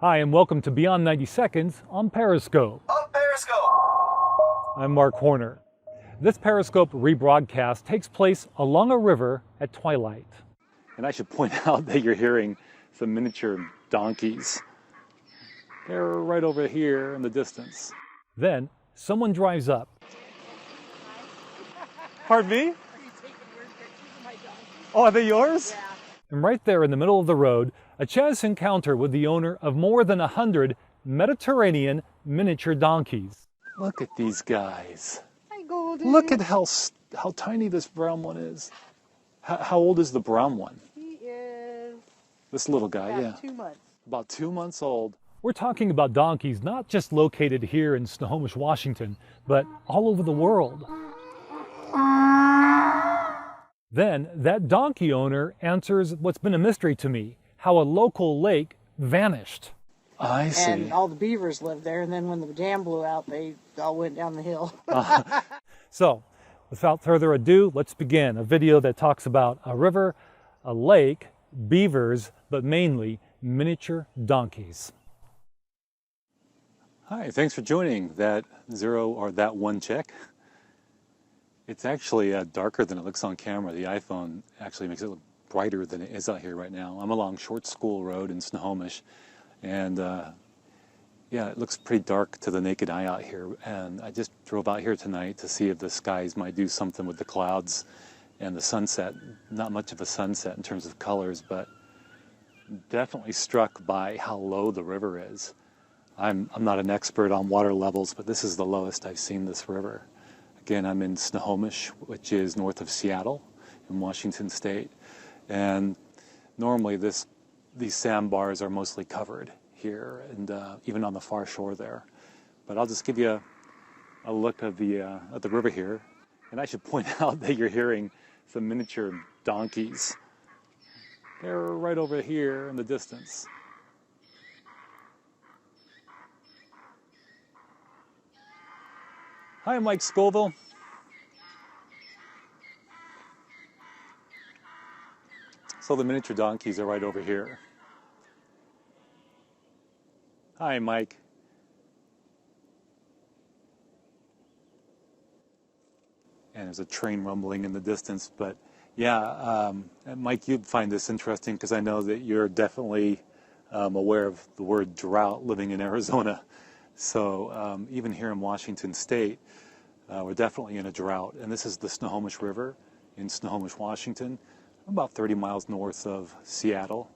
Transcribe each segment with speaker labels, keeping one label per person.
Speaker 1: Hi, and welcome to Beyond 90 Seconds on Periscope. I'm Mark Horner. This Periscope rebroadcast takes place along a river at twilight. And I should point out that you're hearing some miniature donkeys. They're right over here in the distance. Then someone drives up. Pardon me?
Speaker 2: Are you taking weird pictures of my donkeys?
Speaker 1: Oh, are they yours?
Speaker 2: Yeah.
Speaker 1: And right there in the middle of the road, a chance encounter with the owner of more than 100 Mediterranean miniature donkeys. Look at these guys.
Speaker 2: Hi, Golden.
Speaker 1: Look at how tiny this brown one is. How old is the brown one?
Speaker 2: He is
Speaker 1: This little guy,
Speaker 2: about
Speaker 1: yeah.
Speaker 2: 2 months.
Speaker 1: About 2 months old. We're talking about donkeys not just located here in Snohomish, Washington, but all over the world. Then that donkey owner answers what's been a mystery to me, how a local lake vanished. I see.
Speaker 2: And all the beavers lived there, and then when the dam blew out, they all went down the hill.
Speaker 1: So, without further ado, let's begin. A video that talks about a river, a lake, beavers, but mainly miniature donkeys. Hi, thanks for joining that one check. It's actually darker than it looks on camera. The iPhone actually makes it look brighter than it is out here right now. I'm along Short School Road in Snohomish, and yeah, it looks pretty dark to the naked eye out here. And I just drove out here tonight to see if the skies might do something with the clouds and the sunset. Not much of a sunset in terms of colors, but definitely struck by how low the river is. I'm not an expert on water levels, but this is the lowest I've seen this river. Again, I'm in Snohomish, which is north of Seattle in Washington State. And normally these sandbars are mostly covered here and even on the far shore there. But I'll just give you a look at the river here. And I should point out that you're hearing some miniature donkeys. They're right over here in the distance. Hi, Mike Scoville. So the miniature donkeys are right over here. Hi, Mike. And there's a train rumbling in the distance, but yeah, Mike, you'd find this interesting because I know that you're definitely aware of the word drought living in Arizona. So even here in Washington State, we're definitely in a drought. And this is the Snohomish River in Snohomish, Washington, about 30 miles north of Seattle.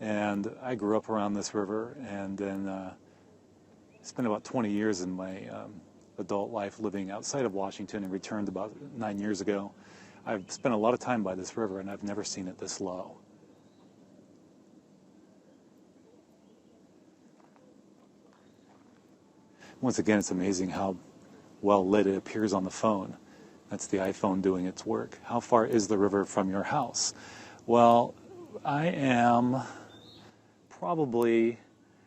Speaker 1: And I grew up around this river and then spent about 20 years in my adult life living outside of Washington and returned about 9 years ago. I've spent a lot of time by this river and I've never seen it this low. Once again, it's amazing how well lit it appears on the phone. That's the iPhone doing its work. How far is the river from your house? Well, I am probably,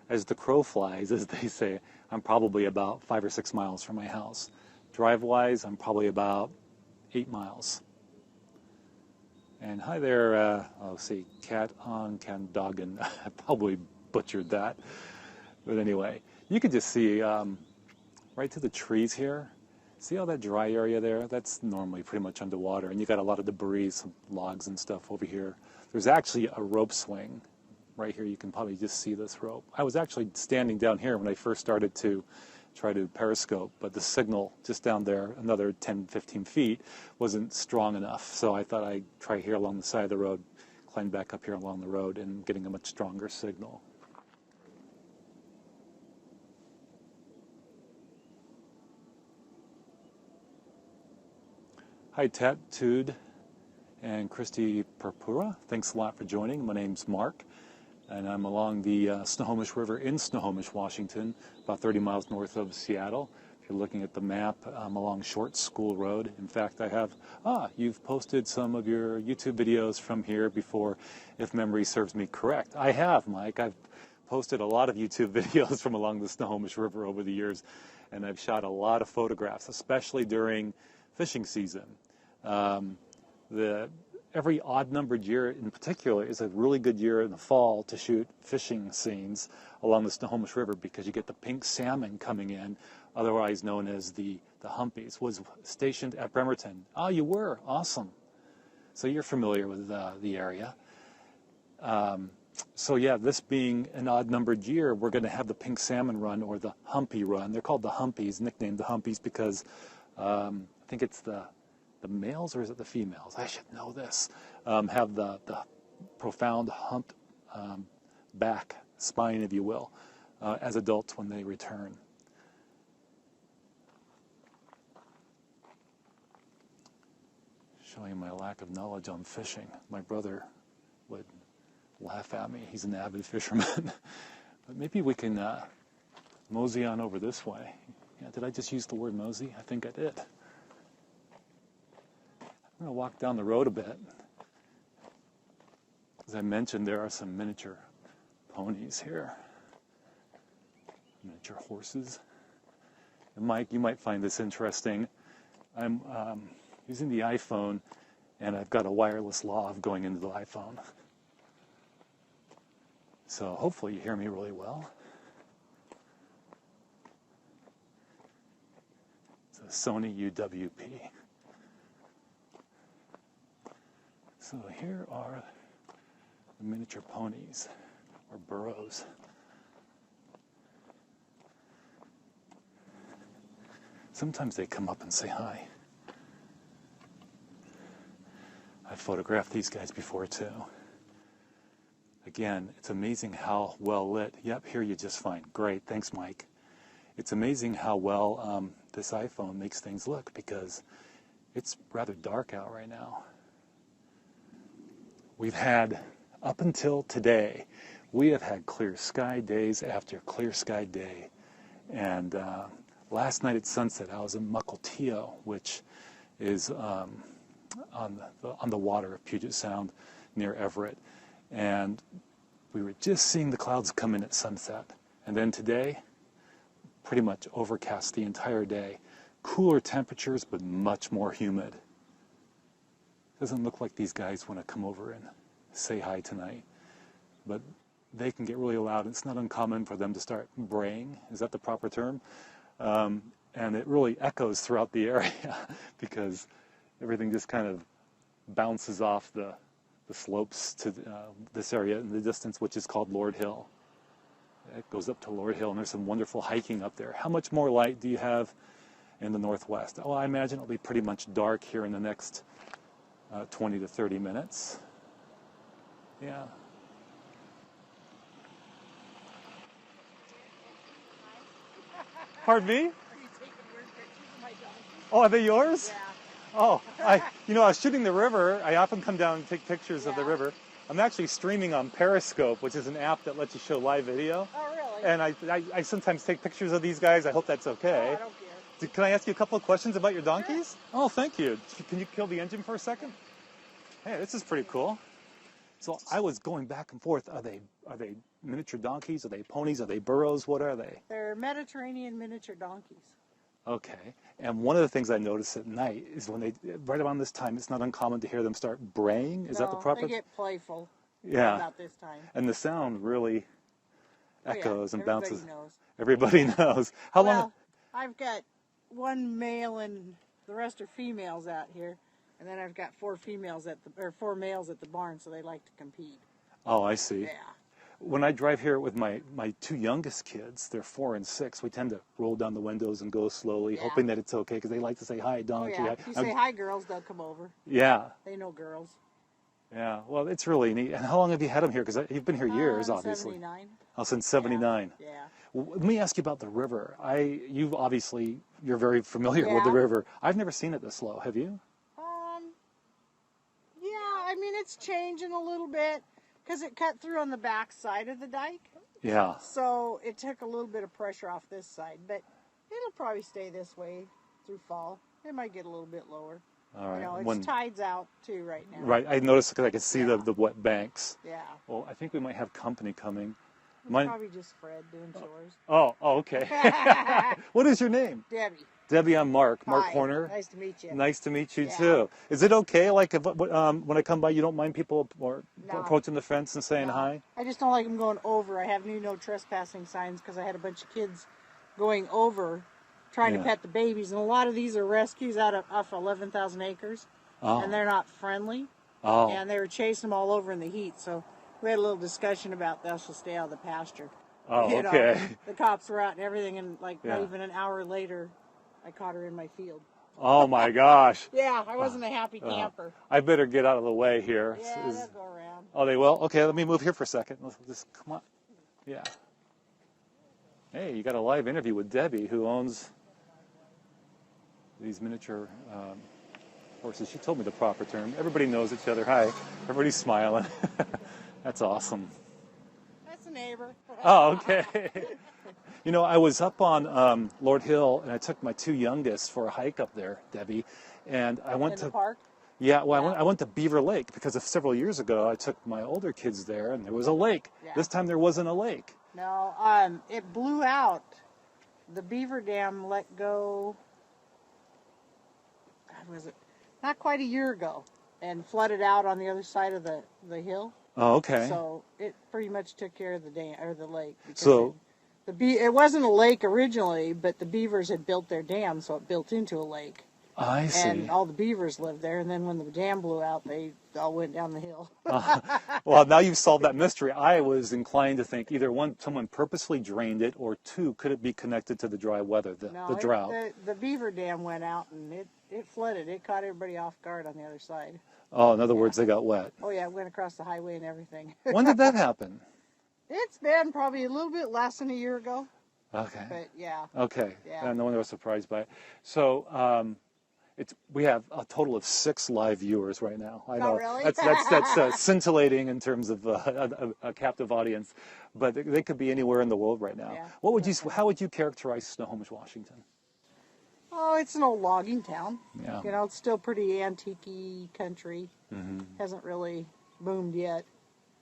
Speaker 1: as the crow flies, as they say, I'm probably about 5 or 6 miles from my house. Drive-wise, I'm probably about 8 miles. And hi there, let's see, Cat on Candogan. I probably butchered that. But anyway, you can just see right to the trees here. See all that dry area there? That's normally pretty much underwater. And you got a lot of debris, some logs and stuff over here. There's actually a rope swing right here. You can probably just see this rope. I was actually standing down here when I first started to try to periscope, but the signal just down there, another 10, 15 feet, wasn't strong enough. So I thought I'd try here along the side of the road, climb back up here along the road and getting a much stronger signal. Hi, Tattooed and Christy Purpura. Thanks a lot for joining. My name's Mark, and I'm along the Snohomish River in Snohomish, Washington, about 30 miles north of Seattle. If you're looking at the map, I'm along Short School Road. In fact, I have, you've posted some of your YouTube videos from here before, if memory serves me correct. I have, Mike. I've posted a lot of YouTube videos from along the Snohomish River over the years, and I've shot a lot of photographs, especially during fishing season. every odd-numbered year in particular is a really good year in the fall to shoot fishing scenes along the Snohomish River because you get the pink salmon coming in, otherwise known as the humpies. Was stationed at Bremerton. Oh, you were? Awesome. So you're familiar with the area. So yeah, this being an odd-numbered year, we're going to have the pink salmon run or the humpy run. They're called the humpies, nicknamed the humpies because I think it's the males or is it the females? I should know this. Have the profound humped back spine, if you will, as adults when they return. Showing my lack of knowledge on fishing. My brother would laugh at me. He's an avid fisherman. But maybe we can mosey on over this way. Yeah, did I just use the word mosey? I think I did. I'm going to walk down the road a bit. As I mentioned, there are some miniature ponies here. Miniature horses. And Mike, you might find this interesting. I'm using the iPhone, and I've got a wireless lav going into the iPhone. So hopefully you hear me really well. It's a Sony UWP. So here are the miniature ponies, or burros. Sometimes they come up and say hi. I've photographed these guys before too. Again, it's amazing how well lit. Yep, here you just fine. Great, thanks Mike. It's amazing how well this iPhone makes things look because it's rather dark out right now. We've had, up until today, we have had clear sky days after clear sky day. And last night at sunset, I was in Mukilteo, which is on the water of Puget Sound near Everett. And we were just seeing the clouds come in at sunset. And then today, pretty much overcast the entire day. Cooler temperatures, but much more humid. Doesn't look like these guys want to come over and say hi tonight. But they can get really loud. It's not uncommon for them to start braying. Is that the proper term? And it really echoes throughout the area because everything just kind of bounces off the slopes to this area in the distance, which is called Lord Hill. It goes up to Lord Hill, and there's some wonderful hiking up there. How much more light do you have in the northwest? Well, I imagine it'll be pretty much dark here in the next 20 to 30 minutes. Yeah. Pardon me?
Speaker 2: Are you taking weird pictures of my donkey?
Speaker 1: Oh, are they yours?
Speaker 2: Yeah.
Speaker 1: Oh, I was shooting the river. I often come down and take pictures of the
Speaker 2: Yeah.
Speaker 1: river. I'm actually streaming on Periscope, which is an app that lets you show live video.
Speaker 2: Oh, really?
Speaker 1: And I sometimes take pictures of these guys. I hope that's okay.
Speaker 2: Oh, I don't care.
Speaker 1: Can I ask you a couple of questions about your donkeys? Sure. Oh, thank you. Can you kill the engine for a second? Hey, this is pretty cool. So I was going back and forth. Are they miniature donkeys? Are they ponies? Are they burros? What are they?
Speaker 2: They're Mediterranean miniature donkeys.
Speaker 1: Okay. And one of the things I notice at night is when right around this time, it's not uncommon to hear them start braying. Is that the proper?
Speaker 2: They get playful.
Speaker 1: Yeah.
Speaker 2: About this time.
Speaker 1: And the sound really echoes and bounces.
Speaker 2: Everybody knows.
Speaker 1: Everybody knows. How long?
Speaker 2: Well, I've got one male and the rest are females out here, and then I've got four males at the barn, so they like to compete.
Speaker 1: Oh, I see.
Speaker 2: Yeah.
Speaker 1: When I drive here with my two youngest kids, they're 4 and 6, we tend to roll down the windows and go slowly, hoping that it's okay, because they like to say, hi, donkey.
Speaker 2: Oh, yeah. If you say hi, girls, they'll come over.
Speaker 1: Yeah.
Speaker 2: They know girls.
Speaker 1: Yeah. Well, it's really neat. And how long have you had them here? Because you've been here years, obviously.
Speaker 2: 79.
Speaker 1: Oh, since 79.
Speaker 2: Yeah.
Speaker 1: Let me ask you about the river. You're very familiar with the
Speaker 2: Yeah.
Speaker 1: river. I've never seen it this low. Have you?
Speaker 2: Yeah, I mean, it's changing a little bit because it cut through on the back side of the dike.
Speaker 1: Yeah.
Speaker 2: So it took a little bit of pressure off this side, but it'll probably stay this way through fall. It might get a little bit lower.
Speaker 1: All right.
Speaker 2: You know, it's tides out too right now.
Speaker 1: Right. I noticed because I could see the wet banks.
Speaker 2: Yeah.
Speaker 1: Well, I think we might have company coming.
Speaker 2: It's probably just Fred doing chores.
Speaker 1: Oh, okay. What is your name?
Speaker 2: Debi.
Speaker 1: Debbie, I'm Mark. Mark
Speaker 2: Hi.
Speaker 1: Horner.
Speaker 2: Nice to meet you.
Speaker 1: Nice to meet you
Speaker 2: Yeah.
Speaker 1: too. Is it okay, like, if, when I come by, you don't mind people
Speaker 2: No.
Speaker 1: approaching the fence and saying
Speaker 2: No.
Speaker 1: hi?
Speaker 2: I just don't like them going over. I have new no trespassing signs because I had a bunch of kids going over trying to pet the babies, and a lot of these are rescues off 11,000 acres, and they're not friendly, and they were chasing them all over in the heat. So we had a little discussion about thou shall stay out of the pasture.
Speaker 1: Oh,
Speaker 2: You know,
Speaker 1: okay.
Speaker 2: and the cops were out and everything, and like not even an hour later, I caught her in my field.
Speaker 1: Oh my gosh.
Speaker 2: Yeah, I wasn't a happy camper.
Speaker 1: I better get out of the way here.
Speaker 2: Yeah, they'll go around.
Speaker 1: Oh, they will? Okay, let me move here for a second. Let's just come on. Yeah. Hey, you got a live interview with Debbie, who owns these miniature horses. She told me the proper term. Everybody knows each other. Hi. Everybody's smiling. That's awesome.
Speaker 2: That's a neighbor.
Speaker 1: Oh, okay. You know, I was up on Lord Hill, and I took my two youngest for a hike up there, Debbie, and I went
Speaker 2: in
Speaker 1: to
Speaker 2: the park.
Speaker 1: Yeah, well, I went to Beaver Lake because several years ago I took my older kids there, and there was a lake.
Speaker 2: Yeah.
Speaker 1: This time there wasn't a lake.
Speaker 2: No, it blew out. The beaver dam let go. God, was it not quite a year ago, and flooded out on the other side of the hill.
Speaker 1: Oh, okay.
Speaker 2: So it pretty much took care of the dam or the lake.
Speaker 1: So
Speaker 2: it wasn't a lake originally, but the beavers had built their dam, so it built into a lake.
Speaker 1: I see.
Speaker 2: And all the beavers lived there, and then when the dam blew out, they all went down the hill.
Speaker 1: Well, now you've solved that mystery. I was inclined to think either one, someone purposely drained it, or two, could it be connected to the dry weather, the drought?
Speaker 2: The beaver dam went out, and it flooded. It caught everybody off guard on the other side.
Speaker 1: Oh, in other words, they got wet.
Speaker 2: Oh, yeah, it went across the highway and everything.
Speaker 1: When did that happen?
Speaker 2: It's been probably a little bit less than a year ago.
Speaker 1: Okay.
Speaker 2: But, yeah.
Speaker 1: Okay.
Speaker 2: Yeah.
Speaker 1: No wonder I was surprised by it. So, we have a total of 6 live viewers right now. I know.
Speaker 2: really?
Speaker 1: That's scintillating in terms of a captive audience, but they could be anywhere in the world right now.
Speaker 2: Yeah.
Speaker 1: How would you characterize Snohomish, Washington?
Speaker 2: Oh, it's an old logging town.
Speaker 1: Yeah.
Speaker 2: You know, it's still pretty antique-y country.
Speaker 1: Mm-hmm.
Speaker 2: Hasn't really boomed yet.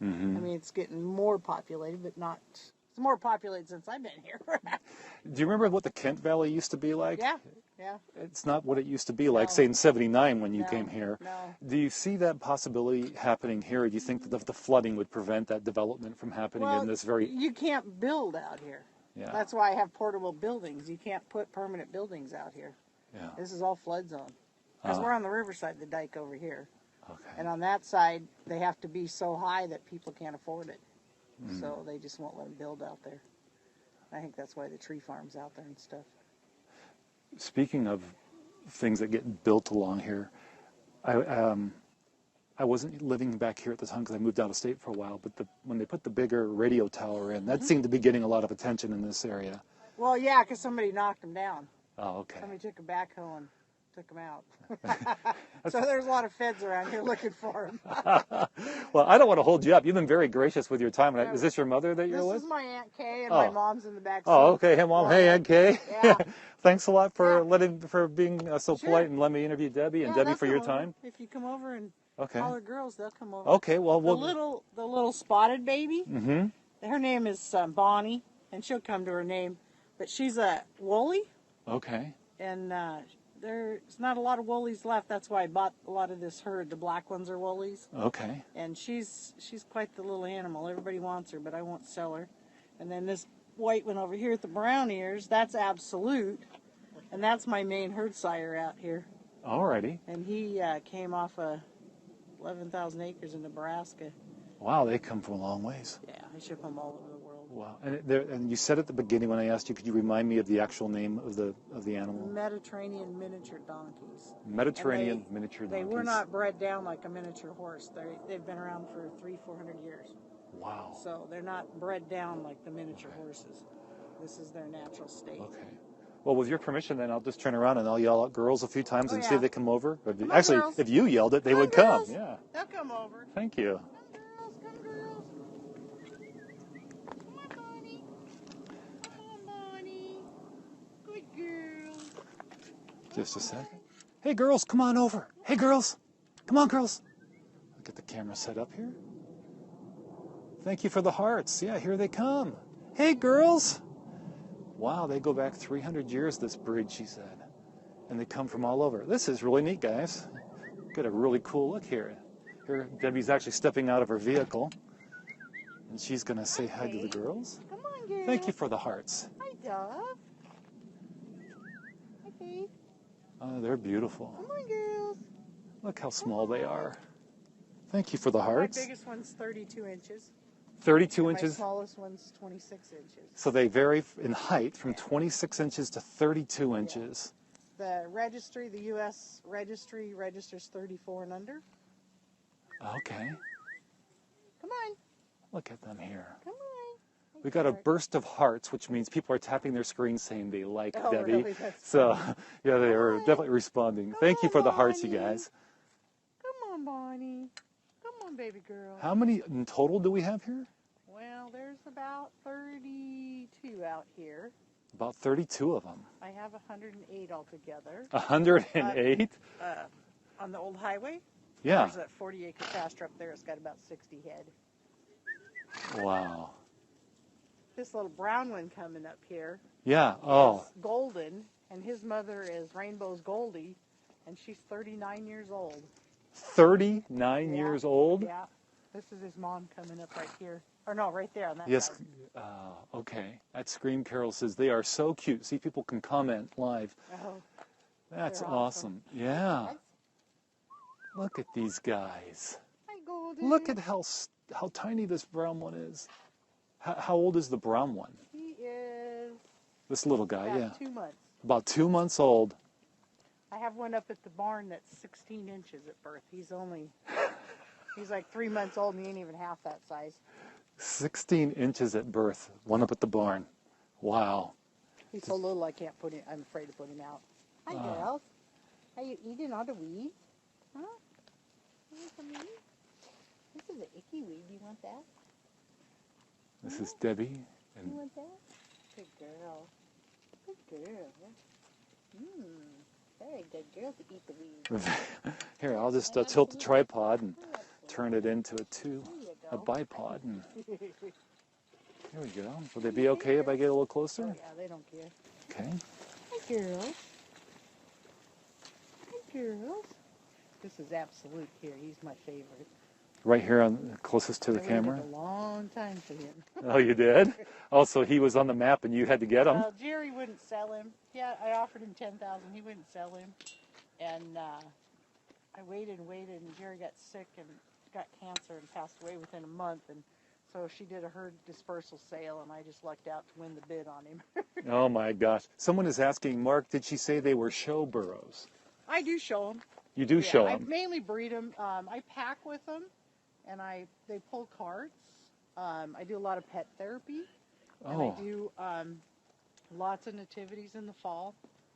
Speaker 1: Mm-hmm.
Speaker 2: I mean, it's getting more populated, but not... It's more populated since I've been here.
Speaker 1: Do you remember what the Kent Valley used to be like?
Speaker 2: Yeah.
Speaker 1: It's not what it used to be like,
Speaker 2: No.
Speaker 1: say, in '79 when you
Speaker 2: No,
Speaker 1: came here.
Speaker 2: no.
Speaker 1: Do you see that possibility happening here, or do you think that the flooding would prevent that development from happening in this very...
Speaker 2: You can't build out here.
Speaker 1: Yeah.
Speaker 2: That's why I have portable buildings. You can't put permanent buildings out here.
Speaker 1: Yeah.
Speaker 2: This is all flood zone. Because we're on the riverside, the dike over here.
Speaker 1: Okay.
Speaker 2: And on that side, they have to be so high that people can't afford it. So they just won't let them build out there. I think that's why the tree farm's out there and stuff.
Speaker 1: Speaking of things that get built along here, I wasn't living back here at the time because I moved out of state for a while, but when they put the bigger radio tower in, that seemed to be getting a lot of attention in this area.
Speaker 2: Well, yeah, because somebody knocked them down.
Speaker 1: Oh, okay.
Speaker 2: Somebody took a backhoe and took them out. So there's a lot of feds around here looking for them.
Speaker 1: Well, I don't want to hold you up. You've been very gracious with your time. Is this your mother that you're with?
Speaker 2: This is my Aunt Kay, and my mom's in the back seat.
Speaker 1: Oh, okay. Hey, Mom. Hey, Aunt Kay.
Speaker 2: Yeah.
Speaker 1: Thanks a lot for being so polite and letting me interview Debbie, and Debbie
Speaker 2: they'll
Speaker 1: for your
Speaker 2: come over.
Speaker 1: time.
Speaker 2: If you come over and
Speaker 1: Okay.
Speaker 2: call her girls, they'll come over.
Speaker 1: Okay. Well,
Speaker 2: the little spotted baby.
Speaker 1: Mm-hmm.
Speaker 2: Her name is Bonnie, and she'll come to her name, but she's a woolly,
Speaker 1: Okay.
Speaker 2: and there's not a lot of woolies left. That's why I bought a lot of this herd. The black ones are woolies.
Speaker 1: Okay.
Speaker 2: And she's quite the little animal. Everybody wants her, but I won't sell her. And then this white one over here with the brown ears, that's Absolute, and that's my main herd sire out here.
Speaker 1: Alrighty.
Speaker 2: And he came off 11,000 acres in Nebraska.
Speaker 1: Wow, they come from a long ways.
Speaker 2: Yeah, I ship them all over the world.
Speaker 1: Wow. And you said at the beginning when I asked you, could you remind me of the actual name of the animal?
Speaker 2: Mediterranean miniature donkeys.
Speaker 1: Mediterranean miniature donkeys.
Speaker 2: They were not bred down like a miniature horse. They've been around for 300-400 years.
Speaker 1: Wow.
Speaker 2: So they're not bred down like the miniature horses. This is their natural state.
Speaker 1: Okay. Well, with your permission, then I'll just turn around and I'll yell at girls a few times and see if they come over. Actually,
Speaker 2: girls.
Speaker 1: if you yelled it, they would come.
Speaker 2: Girls.
Speaker 1: Yeah.
Speaker 2: They'll come over.
Speaker 1: Thank you.
Speaker 2: Come girls. Come on, Bonnie. Come on, Bonnie. Good girl.
Speaker 1: Just a second. Hey, girls, come on over. Hey, girls. Come on, girls. I'll get the camera set up here. Thank you for the hearts. Yeah, here they come. Hey, girls. Wow, they go back 300 years, this breed, she said. And they come from all over. This is really neat, guys. Get a really cool look here. Here, Debbie's actually stepping out of her vehicle. And she's going to say hi to the girls.
Speaker 2: Come on, girl.
Speaker 1: Thank you for the hearts.
Speaker 2: Hi, Dove. Okay.
Speaker 1: Oh, they're beautiful.
Speaker 2: Come on, girls.
Speaker 1: Look how small they are. Thank you for the hearts.
Speaker 2: My biggest one's 32 inches.
Speaker 1: 32
Speaker 2: and
Speaker 1: inches.
Speaker 2: My smallest one's 26 inches.
Speaker 1: So they vary in height from 26 inches to 32 inches.
Speaker 2: The registry, the U.S. registry, registers 34 and under.
Speaker 1: Okay.
Speaker 2: Come on.
Speaker 1: Look at them here.
Speaker 2: Come on.
Speaker 1: We got a burst of hearts, which means people are tapping their screen saying they like Debbie.
Speaker 2: Really? That's
Speaker 1: So,
Speaker 2: funny.
Speaker 1: yeah, they are definitely responding. Thank you for the hearts, you
Speaker 2: Bonnie.
Speaker 1: guys.
Speaker 2: Come on, Bonnie. Come on, baby girl.
Speaker 1: How many in total do we have here?
Speaker 2: Well, there's about 32 out here.
Speaker 1: About 32 of them.
Speaker 2: I have 108 altogether.
Speaker 1: 108?
Speaker 2: On the old highway?
Speaker 1: Yeah.
Speaker 2: There's that 40-acre pasture up there. It's got about 60 head.
Speaker 1: Wow.
Speaker 2: This little brown one coming up here
Speaker 1: Yeah. Oh.
Speaker 2: is Golden, and his mother is Rainbow's Goldie, and she's 39 years old.
Speaker 1: 39 years old?
Speaker 2: Yeah. This is his mom coming up right here. Or no, right there on that
Speaker 1: Yes.
Speaker 2: side.
Speaker 1: Okay. At Scream Carol says they are so cute. See, people can comment live.
Speaker 2: Oh,
Speaker 1: That's
Speaker 2: they're
Speaker 1: awesome. Yeah. Look at these guys.
Speaker 2: hi, Golden.
Speaker 1: Look at how tiny this brown one is. How old is the brown one?
Speaker 2: He is
Speaker 1: This little guy,
Speaker 2: about
Speaker 1: yeah.
Speaker 2: 2 months.
Speaker 1: About 2 months old.
Speaker 2: I have one up at the barn that's 16 inches at birth. He's like 3 months old and he ain't even half that size.
Speaker 1: 16 inches at birth. One up at the barn. Wow.
Speaker 2: He's so little I'm afraid to put him out. Hi, girls. Are you eating all the weeds? Huh? You want some weeds? This is an icky weed. You want that?
Speaker 1: This is Debbie.
Speaker 2: You
Speaker 1: And
Speaker 2: want that? Good girl. Good girl. Very good girl to eat the weeds.
Speaker 1: here, I'll just tilt the tripod and turn it into a bipod. And here we go. Will they be okay if I get a little closer?
Speaker 2: Oh, yeah, they don't care.
Speaker 1: Okay.
Speaker 2: Hi, girls. Hi, girls. This is Absolute here. He's my favorite.
Speaker 1: Right here, closest to the
Speaker 2: I
Speaker 1: camera.
Speaker 2: waited a long time for him.
Speaker 1: Oh, you did? Also, he was on the map and you had to get him?
Speaker 2: Well, Jerry wouldn't sell him. Yeah, I offered him $10,000. He wouldn't sell him. And I waited and waited, and Jerry got sick and got cancer and passed away within a month. And so she did a herd dispersal sale, and I just lucked out to win the bid on him.
Speaker 1: Oh, my gosh. Someone is asking, Mark, did she say they were show burros?
Speaker 2: I do show them.
Speaker 1: You do show
Speaker 2: I
Speaker 1: them?
Speaker 2: mainly breed them. I pack with them, and they pull carts. I do a lot of pet therapy, and I do lots of nativities in the fall.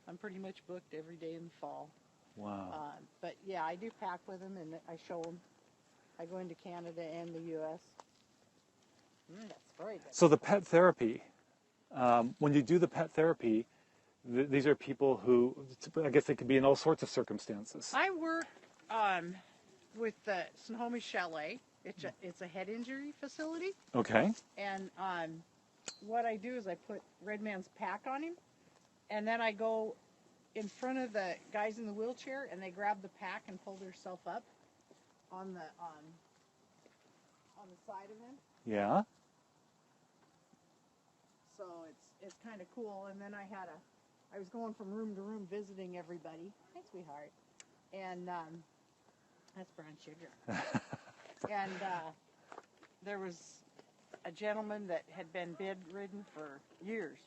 Speaker 2: I'm pretty much booked every day in the fall.
Speaker 1: Wow.
Speaker 2: But yeah, I do pack with them, and I show them. I go into Canada and the U.S. That's very good.
Speaker 1: So the pet therapy, when you do the pet therapy, these are people who, I guess they could be in all sorts of circumstances.
Speaker 2: I work with the Snohomish Chalet. It's a head injury facility.
Speaker 1: Okay.
Speaker 2: And what I do is I put Red Man's pack on him, and then I go in front of the guys in the wheelchair, and they grab the pack and pull themselves up on the side of him.
Speaker 1: Yeah.
Speaker 2: So it's kind of cool. And then I was going from room to room visiting everybody. Hi, sweetheart. And that's brown sugar. And there was a gentleman that had been bedridden for years.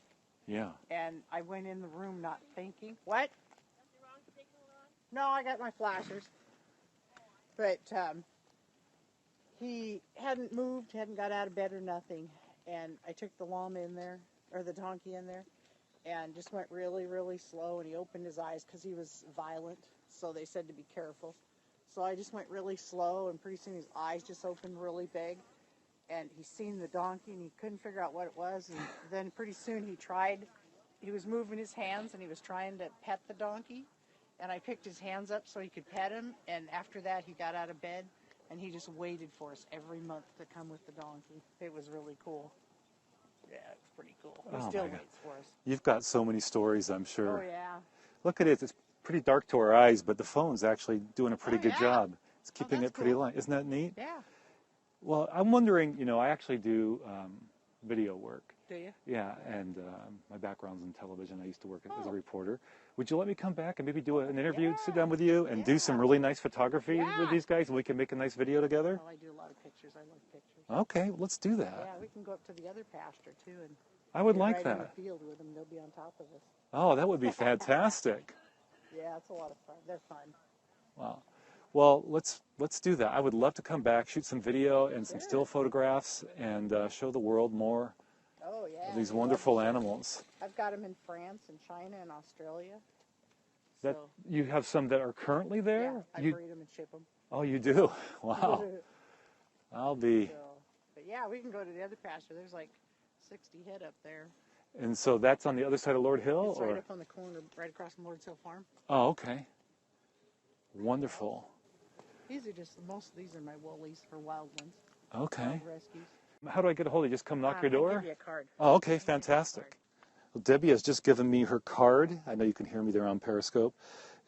Speaker 1: Yeah.
Speaker 2: And I went in the room not thinking. What? Something wrong? No, I got my flashers. But he hadn't moved, hadn't got out of bed or nothing. And I took the llama in there, or the donkey in there, and just went really, really slow. And he opened his eyes because he was violent. So they said to be careful. So I just went really slow, and pretty soon his eyes just opened really big. And he seen the donkey, and he couldn't figure out what it was. And then pretty soon he was moving his hands, and he was trying to pet the donkey. And I picked his hands up so he could pet him. And after that, he got out of bed, and he just waited for us every month to come with the donkey. It was really cool. Yeah, it's pretty cool. He still waits for us.
Speaker 1: You've got so many stories, I'm sure.
Speaker 2: Oh, yeah.
Speaker 1: Look at it. It's pretty dark to our eyes, but the phone's actually doing a pretty good job. It's keeping it pretty
Speaker 2: cool.
Speaker 1: light. Isn't that neat?
Speaker 2: Yeah.
Speaker 1: Well, I'm wondering, I actually do video work.
Speaker 2: Do you?
Speaker 1: Yeah, and my background's in television. I used to work as a reporter. Would you let me come back and maybe do an interview, sit down with you, and do some really nice photography with these guys, and we can make a nice video together?
Speaker 2: Well, I do a lot of pictures. I love pictures.
Speaker 1: Okay, let's do that.
Speaker 2: Yeah, we can go up to the other pasture, too, and
Speaker 1: I would
Speaker 2: get
Speaker 1: like
Speaker 2: right
Speaker 1: that.
Speaker 2: in the field with them. They'll be on top of us.
Speaker 1: Oh, that would be fantastic.
Speaker 2: Yeah, it's a lot of fun. They're fun.
Speaker 1: Wow. Well, let's do that. I would love to come back, shoot some video and some still photographs, and show the world more of these wonderful animals.
Speaker 2: I've got them in France and China and Australia.
Speaker 1: That you have some that are currently there?
Speaker 2: Yeah, I breed them and ship them.
Speaker 1: Oh, you do? Wow. I'll be...
Speaker 2: But yeah, we can go to the other pasture. There's like 60 head up there.
Speaker 1: And so that's on the other side of Lord Hill?
Speaker 2: It's right up on the corner, right across from Lord's Hill Farm.
Speaker 1: Oh, okay. Wonderful.
Speaker 2: Most of these are my woolies for wild ones.
Speaker 1: Okay.
Speaker 2: Wild rescues.
Speaker 1: How do I get a hold of you? Just come knock your door?
Speaker 2: I'll give you a card.
Speaker 1: Oh, okay, fantastic. Well, Debbie has just given me her card. I know you can hear me there on Periscope.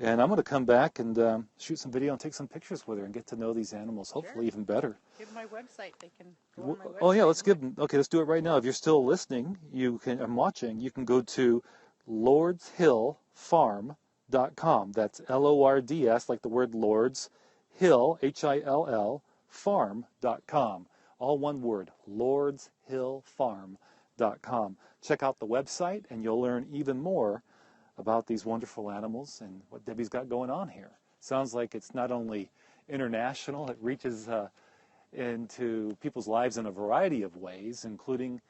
Speaker 1: And I'm going to come back and shoot some video and take some pictures with her and get to know these animals, hopefully even better.
Speaker 2: Give them my website. They can go on my website.
Speaker 1: Oh, yeah, let's give them. Okay, let's do it right now. If you're still listening, I'm watching, you can go to lordshillfarm.com. That's LORDS, like the word Lords, Hill, HILL, farm.com. All one word, lordshillfarm.com. Check out the website, and you'll learn even more about these wonderful animals and what Debbie's got going on here. Sounds like it's not only international, it reaches into people's lives in a variety of ways, including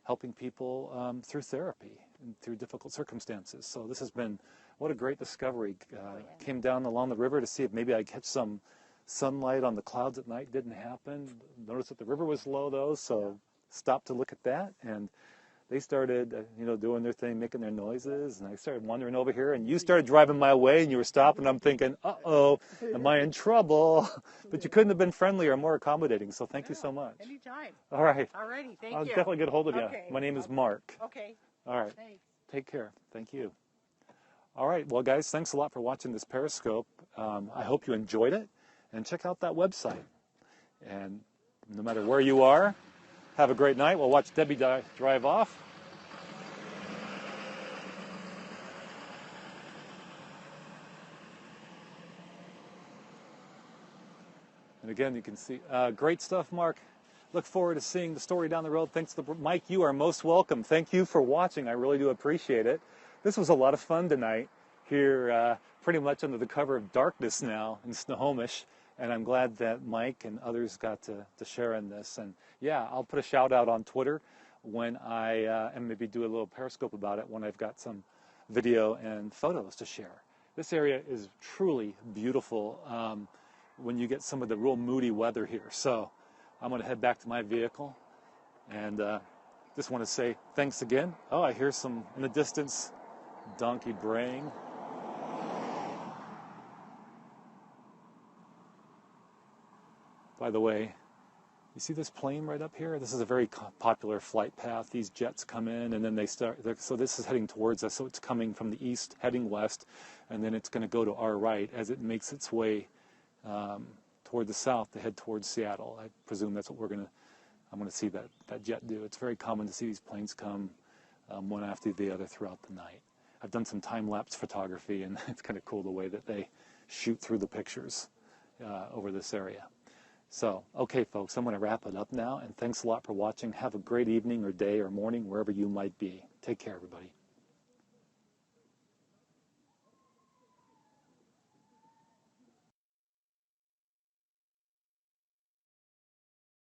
Speaker 1: helping people through therapy and through difficult circumstances. So this has been, what a great discovery. Came down along the river to see if maybe I'd catch some sunlight on the clouds at night. Didn't happen. Noticed that the river was low though, so stopped to look at that, and they started, doing their thing, making their noises, and I started wandering over here, and you started driving my way, and you were stopping. I'm thinking, uh-oh, am I in trouble? But you couldn't have been friendlier or more accommodating, so thank you so much.
Speaker 2: Anytime.
Speaker 1: All right.
Speaker 2: All righty, thank
Speaker 1: I'll
Speaker 2: you.
Speaker 1: definitely get a hold of you.
Speaker 2: Okay.
Speaker 1: My name is Mark.
Speaker 2: Okay.
Speaker 1: All right.
Speaker 2: Thanks.
Speaker 1: Take care. Thank you. All right. Well, guys, thanks a lot for watching this Periscope. I hope you enjoyed it, and check out that website. And no matter where you are, have a great night. We'll watch Debbie drive off. And again, you can see, great stuff, Mark. Look forward to seeing the story down the road. Thanks to Mike. You are most welcome. Thank you for watching. I really do appreciate it. This was a lot of fun tonight here, pretty much under the cover of darkness now in Snohomish. And I'm glad that Mike and others got to share in this. And yeah, I'll put a shout out on Twitter when and maybe do a little Periscope about it when I've got some video and photos to share. This area is truly beautiful when you get some of the real moody weather here. So I'm going to head back to my vehicle and just want to say thanks again. Oh, I hear some in the distance donkey braying. By the way, you see this plane right up here? This is a very popular flight path. These jets come in and then they start, so this is heading towards us. So it's coming from the east, heading west, and then it's going to go to our right as it makes its way toward the south to head towards Seattle. I presume that's what I'm going to see that jet do. It's very common to see these planes come one after the other throughout the night. I've done some time-lapse photography, and it's kind of cool the way that they shoot through the pictures over this area. So, okay, folks, I'm going to wrap it up now, and thanks a lot for watching. Have a great evening or day or morning, wherever you might be. Take care, everybody.